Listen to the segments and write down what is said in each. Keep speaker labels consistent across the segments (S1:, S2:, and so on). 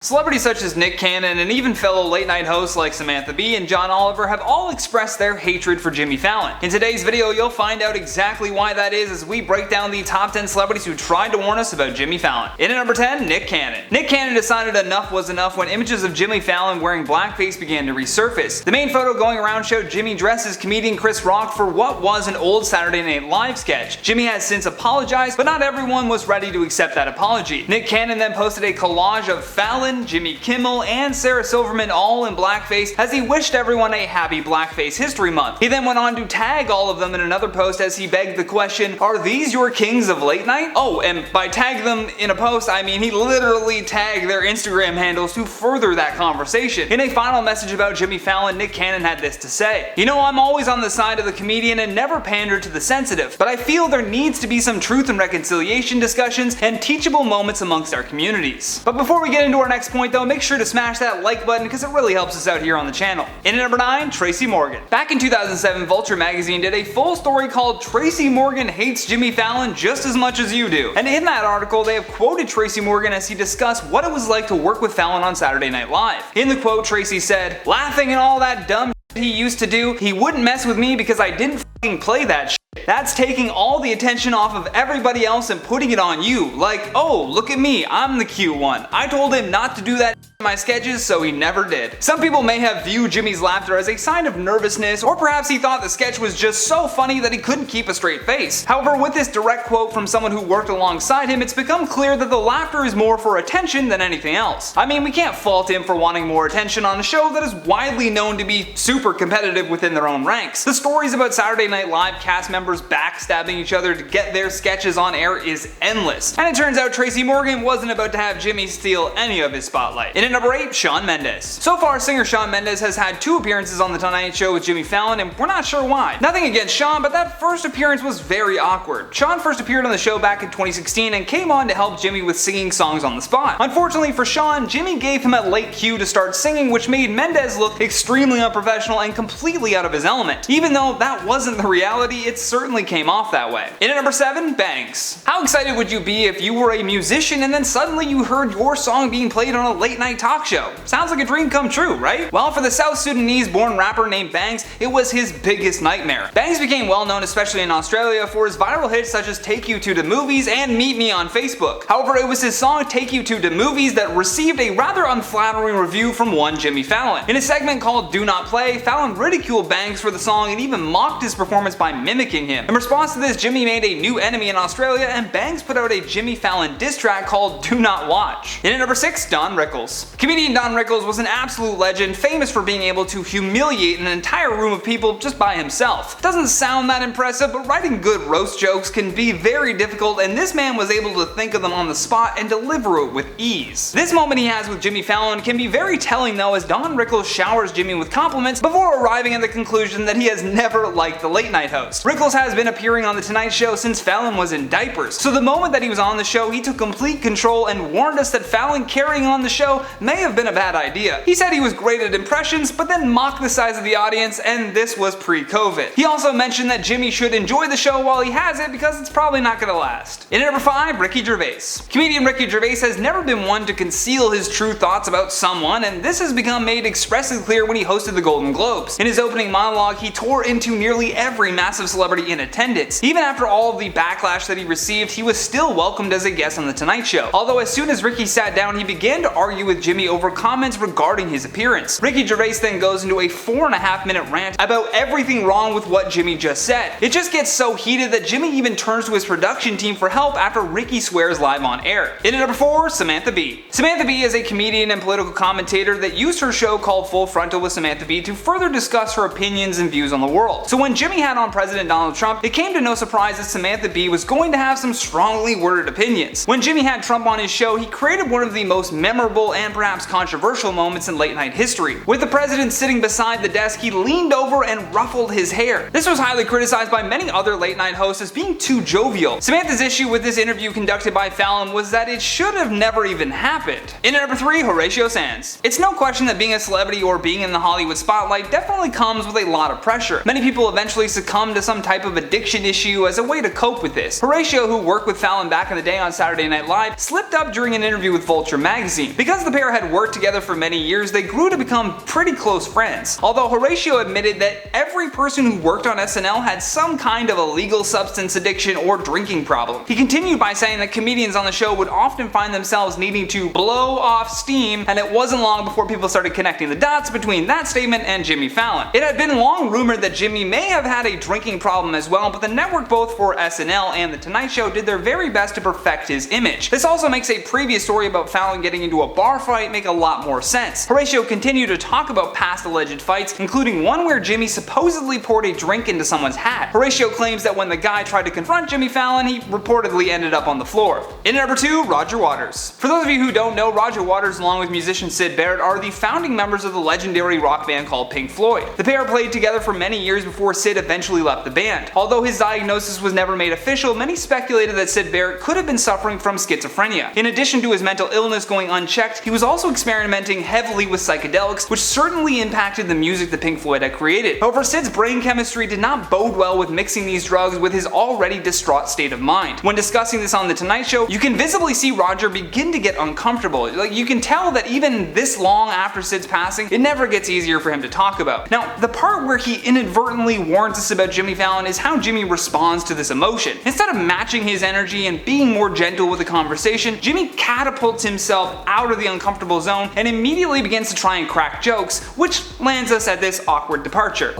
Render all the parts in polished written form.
S1: Celebrities such as Nick Cannon and even fellow late-night hosts like Samantha Bee and John Oliver have all expressed their hatred for Jimmy Fallon. In today's video, you'll find out exactly why that is as we break down the top 10 celebrities who tried to warn us about Jimmy Fallon. In at number 10, Nick Cannon. Nick Cannon decided enough was enough when images of Jimmy Fallon wearing blackface began to resurface. The main photo going around showed Jimmy dressed as comedian Chris Rock for what was an old Saturday Night Live sketch. Jimmy has since apologized, but not everyone was ready to accept that apology. Nick Cannon then posted a collage of Fallon, Jimmy Kimmel, and Sarah Silverman all in blackface as he wished everyone a happy Blackface History Month. He then went on to tag all of them in another post as he begged the question, "Are these your kings of late night?" Oh, and by tag them in a post, I mean he literally tagged their Instagram handles to further that conversation. In a final message about Jimmy Fallon, Nick Cannon had this to say, "You know, I'm always on the side of the comedian and never pander to the sensitive, but I feel there needs to be some truth and reconciliation discussions and teachable moments amongst our communities." But before we get into our next point though, make sure to smash that like button because it really helps us out here on the channel. In at number 9, TRACY Morgan. Back in 2007, Vulture magazine did a full story called "TRACY Morgan Hates Jimmy Fallon Just as Much as You Do." And in that article, they have quoted TRACY Morgan as he discussed what it was like to work with Fallon on Saturday Night Live. In the quote, TRACY said, "Laughing and all that dumb shit he used to do, he wouldn't mess with me because I didn't fucking play that shit. That's taking all the attention off of everybody else and putting it on you. Like, oh, look at me, I'm the cute one. I told him not to do that in my sketches, so he never did." Some people may have viewed Jimmy's laughter as a sign of nervousness, or perhaps he thought the sketch was just so funny that he couldn't keep a straight face. However, with this direct quote from someone who worked alongside him, it's become clear that the laughter is more for attention than anything else. I mean, we can't fault him for wanting more attention on a show that is widely known to be super competitive within their own ranks. The stories about Saturday Night Live cast members backstabbing each other to get their sketches on air is endless. And it turns out TRACY Morgan wasn't about to have Jimmy steal any of his spotlight. In at number 8, Shawn Mendes. So far, singer Shawn Mendes has had 2 appearances on The Tonight Show with Jimmy Fallon, and we're not sure why. Nothing against Shawn, but that first appearance was very awkward. Shawn first appeared on the show back in 2016 and came on to help Jimmy with singing songs on the spot. Unfortunately for Shawn, Jimmy gave him a late cue to start singing, which made Mendes look extremely unprofessional and completely out of his element. Even though that wasn't the reality, it certainly came off that way. In at number 7, Banks. How excited would you be if you were a musician and then suddenly you heard your song being played on a late night talk show? Sounds like a dream come true, right? Well, for the South Sudanese born rapper named Banks, it was his biggest nightmare. Banks became well known, especially in Australia, for his viral hits such as "Take You to the Movies" and "Meet Me on Facebook." However, it was his song "Take You to the Movies" that received a rather unflattering review from one Jimmy Fallon. In a segment called "Do Not Play," Fallon ridiculed Banks for the song and even mocked his performance by mimicking him. In response to this, Jimmy made a new enemy in Australia, and Banks put out a Jimmy Fallon diss track called "Do Not Watch." In at number 6, Don Rickles. Comedian Don Rickles was an absolute legend, famous for being able to humiliate an entire room of people just by himself. Doesn't sound that impressive, but writing good roast jokes can be very difficult, and this man was able to think of them on the spot and deliver it with ease. This moment he has with Jimmy Fallon can be very telling though, as Don Rickles showers Jimmy with compliments before arriving at the conclusion that he has never liked the late night host. Rickles has been appearing on The Tonight Show since Fallon was in diapers, so the moment that he was on the show, he took complete control and warned us that Fallon carrying on the show may have been a bad idea. He said he was great at impressions, but then mocked the size of the audience, and this was pre-COVID. He also mentioned that Jimmy should enjoy the show while he has it because it's probably not gonna last. In at number 5, Ricky Gervais. Comedian Ricky Gervais has never been one to conceal his true thoughts about someone, and this has become made expressly clear when he hosted the Golden Globes. In his opening monologue, he tore into nearly every massive celebrity in attendance. Even after all of the backlash that he received, he was still welcomed as a guest on The Tonight Show. Although as soon as Ricky sat down, he began to argue with Jimmy over comments regarding his appearance. Ricky Gervais then goes into a 4.5-minute rant about everything wrong with what Jimmy just said. It just gets so heated that Jimmy even turns to his production team for help after Ricky swears live on air. In at number 4, Samantha Bee. Samantha Bee is a comedian and political commentator that used her show called Full Frontal with Samantha Bee to further discuss her opinions and views on the world. So when Jimmy had on President Donald Trump, it came to no surprise that Samantha Bee was going to have some strongly worded opinions. When Jimmy had Trump on his show, he created one of the most memorable and perhaps controversial moments in late night history. With the president sitting beside the desk, he leaned over and ruffled his hair. This was highly criticized by many other late night hosts as being too jovial. Samantha's issue with this interview conducted by Fallon was that it should have never even happened. In at number 3, Horatio SANZ. It's no question that being a celebrity or being in the Hollywood spotlight definitely comes with a lot of pressure. Many people eventually succumb to some type type of addiction issue as a way to cope with this. Horatio, who worked with Fallon back in the day on Saturday Night Live, slipped up during an interview with Vulture magazine. Because the pair had worked together for many years, they grew to become pretty close friends. Although Horatio admitted that every person who worked on SNL had some kind of illegal substance addiction or drinking problem. He continued by saying that comedians on the show would often find themselves needing to blow off steam, and it wasn't long before people started connecting the dots between that statement and Jimmy Fallon. It had been long rumored that Jimmy may have had a drinking problem as well, but the network, both for SNL and The Tonight Show, did their very best to perfect his image. This also makes a previous story about Fallon getting into a bar fight make a lot more sense. Horatio continued to talk about past alleged fights, including one where Jimmy supposedly poured a drink into someone's hat. Horatio claims that when the guy tried to confront Jimmy Fallon, he reportedly ended up on the floor. In at number 2, Roger Waters. For those of you who don't know, Roger Waters along with musician Syd Barrett are the founding members of the legendary rock band called Pink Floyd. The pair played together for many years before Syd eventually left the band. Although his diagnosis was never made official, many speculated that Syd Barrett could have been suffering from schizophrenia. In addition to his mental illness going unchecked, he was also experimenting heavily with psychedelics, which certainly impacted the music that Pink Floyd had created. However, Syd's brain chemistry did not bode well with mixing these drugs with his already distraught state of mind. When discussing this on The Tonight Show, you can visibly see Roger begin to get uncomfortable. Like, you can tell that even this long after Syd's passing, it never gets easier for him to talk about. Now, the part where he inadvertently warns us about Jimmy Fallon is how Jimmy responds to this emotion. Instead of matching his energy and being more gentle with the conversation, Jimmy catapults himself out of the uncomfortable zone and immediately begins to try and crack jokes, which lands us at this awkward departure.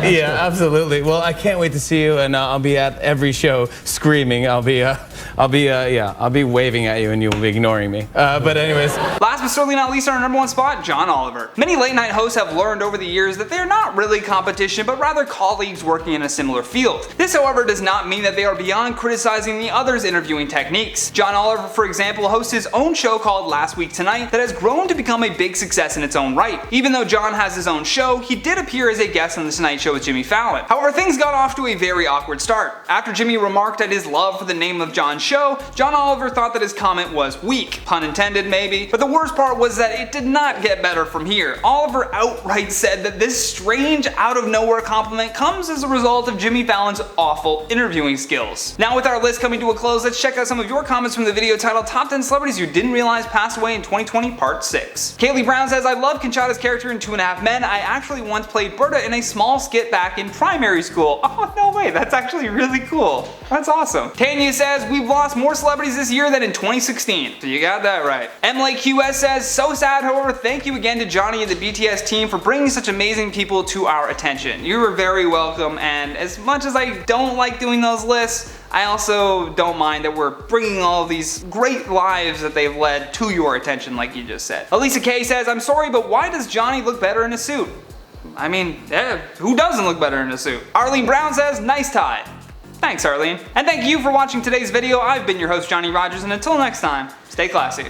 S2: Yeah, absolutely. Well, I can't wait to see you, and I'll be at every show screaming. I'll be waving at you, and you'll be ignoring me. But anyways.
S1: Last but certainly not least, on our number 1 spot, John Oliver. Many late night hosts have learned over the years that they're not really competition, but rather colleagues working in a similar field. This, however, does not mean that they are beyond criticizing the other's interviewing techniques. John Oliver, for example, hosts his own show called Last Week Tonight that has grown to become a big success in its own right. Even though John has his own show, he did appear as a guest on The Tonight Show with Jimmy Fallon. However, things got off to a very awkward start. After Jimmy remarked at his love for the name of John's show, John Oliver thought that his comment was weak, pun intended maybe, but the worst part was that it did not get better from here. Oliver outright said that this strange out-of-nowhere compliment comes as a result of Jimmy Fallon's awful interviewing skills. Now, with our list coming to a close, let's check out some of your comments from the video titled Top 10 Celebrities You Didn't Realize Passed Away in 2020 Part 6. Kaylee Brown says, I love Conchata's character in 2.5 Men. I actually once played Berta in a small skit back in primary school. Oh, no way, that's actually really cool. That's awesome. Tanya says, we've lost more celebrities this year than in 2016. So you got that right. Emily QS says, so sad, however, thank you again to Johnny and the BTS team for bringing such amazing people to our attention. You were very welcome, and as much as I don't like doing those lists, I also don't mind that we're bringing all of these great lives that they've led to your attention, like you just said. Elisa K says, I'm sorry, but why does Johnny look better in a suit? I mean, who doesn't look better in a suit? Arlene Brown says, nice tie. Thanks, Arlene. And thank you for watching today's video. I've been your host, Johnny Rogers, and until next time, stay classy.